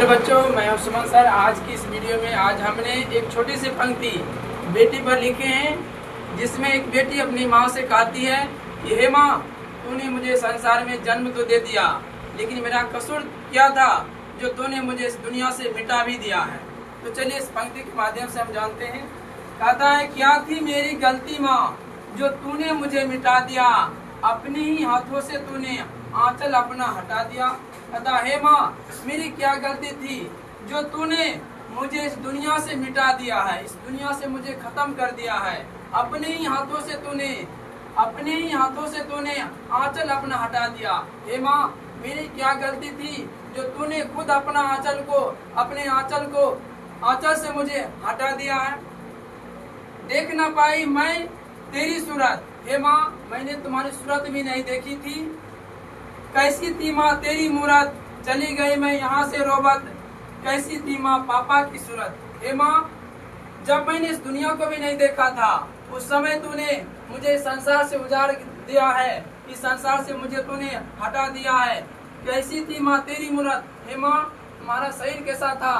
Hello बच्चों, मैं हूं सुमन सर। आज की इस वीडियो में आज हमने एक छोटी सी पंक्ति बेटी पर लिखे हैं, जिसमें एक बेटी अपनी माँ से कहती है कि हे माँ, तूने मुझे संसार में जन्म तो दे दिया, लेकिन मेरा कसूर क्या था जो तूने मुझे इस दुनिया से मिटा भी दिया है। तो चलिए इस पंक्ति के माध्यम से हम जानते हैं। कहता है, क्या थी मेरी गलती माँ जो तूने मुझे मिटा दिया, अपने ही हाथों से तूने आंचल अपना हटा दिया। कहता हे माँ, मेरी क्या गलती थी जो तूने मुझे इस दुनिया से मिटा दिया है, इस दुनिया से मुझे खत्म कर दिया है। अपने ही हाथों से तूने आंचल अपना हटा दिया। हे माँ, मेरी क्या गलती थी जो तूने खुद अपना अपने आंचल से मुझे हटा दिया है। देख ना पाई मैं तेरी सूरत, हे माँ, मैंने तुम्हारी सूरत भी नहीं देखी थी। कैसी थी माँ तेरी मूरत, चली गई मैं यहाँ से रोबत। कैसी थी माँ पापा की सूरत। हे माँ, जब मैंने इस दुनिया को भी नहीं देखा था, उस समय तूने मुझे संसार से उजाड़ दिया है, इस संसार से मुझे तूने हटा दिया है। कैसी थी माँ तेरी मूरत। हे माँ, तुम्हारा शरीर कैसा था,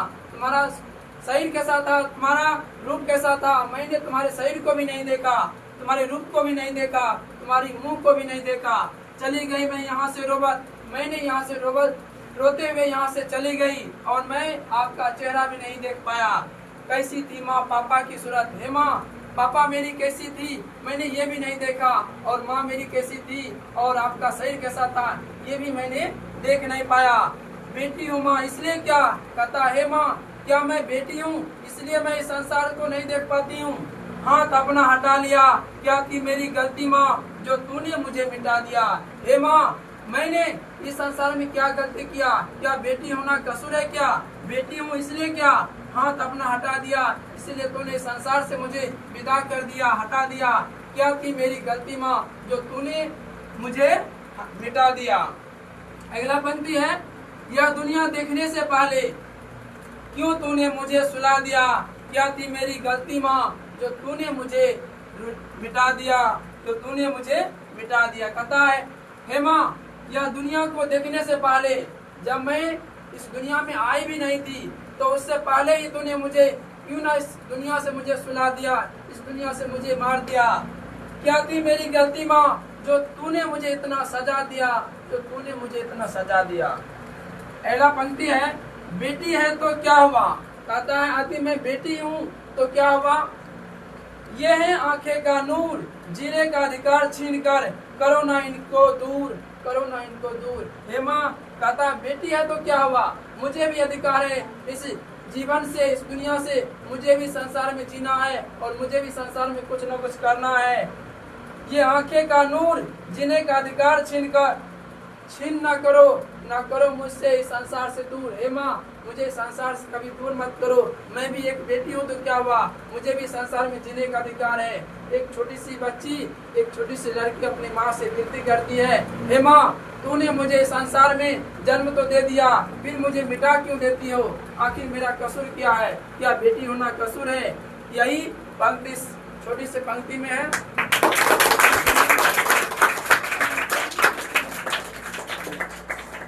तुम्हारा रूप कैसा था। मैंने तुम्हारे शरीर को भी नहीं देखा, तुम्हारे रूप को भी नहीं देखा, तुम्हारी मुंह को भी नहीं देखा। चली गई मैं यहाँ से रोबत, मैंने यहाँ से रोते हुए यहाँ से चली गई, और मैं आपका चेहरा भी नहीं देख पाया। कैसी थी माँ पापा की सूरत। हे माँ, पापा मेरी कैसी थी मैंने ये भी नहीं देखा, और माँ मेरी कैसी थी और आपका शरीर कैसा था ये भी मैंने देख नहीं पाया। बेटी हूँ माँ इसलिए क्या। कहता हे माँ, क्या मैं बेटी हूँ इसलिए मैं इस संसार को नहीं देख पाती हूँ। हाथ अपना हटा लिया, क्या थी मेरी गलती माँ जो तूने मुझे मिटा दिया। हे माँ, मैंने इस संसार में क्या गलती किया, क्या बेटी होना कसूर है क्या। बेटी हूँ इसलिए क्या, हाथ अपना हटा दिया, इसलिए तूने संसार से मुझे विदा कर दिया, हटा दिया। क्या थी मेरी गलती माँ जो तूने मुझे मिटा दिया। अगला पंक्ति है, यह दुनिया देखने से पहले क्यों तूने मुझे सुला दिया। क्या थी मेरी गलती माँ जो तूने मुझे मिटा दिया, कहता है हे माँ, यह दुनिया को देखने से पहले, जब मैं इस दुनिया में आई भी नहीं थी, तो उससे पहले ही तूने मुझे क्यों ना इस दुनिया से मुझे सुला दिया, इस दुनिया से मुझे मार दिया। क्या थी मेरी गलती माँ जो तूने मुझे इतना सजा दिया। अगला पंक्ति है, बेटी है तो क्या हुआ। कहता है आदि मैं बेटी हूँ तो क्या हुआ। ये है आंखें का नूर, जीने का अधिकार छीन कर करो ना इनको दूर। हे माँ, कहता बेटी है तो क्या हुआ, मुझे भी अधिकार है इस जीवन से, इस दुनिया से, मुझे भी संसार में जीना है और मुझे भी संसार में कुछ न कुछ करना है। ये आंखें का नूर, जीने का अधिकार छीन ना करो मुझसे इस संसार से दूर। हे माँ, मुझे संसार से कभी दूर मत करो। मैं भी एक बेटी हूँ तो क्या हुआ, मुझे भी संसार में जीने का अधिकार है। एक छोटी सी लड़की अपनी माँ से विनती करती है, हे माँ, तूने मुझे संसार में जन्म तो दे दिया, फिर मुझे मिटा क्यों देती हो। आखिर मेरा कसूर क्या है, क्या बेटी होना कसूर है। यही पंक्ति छोटी सी पंक्ति में है।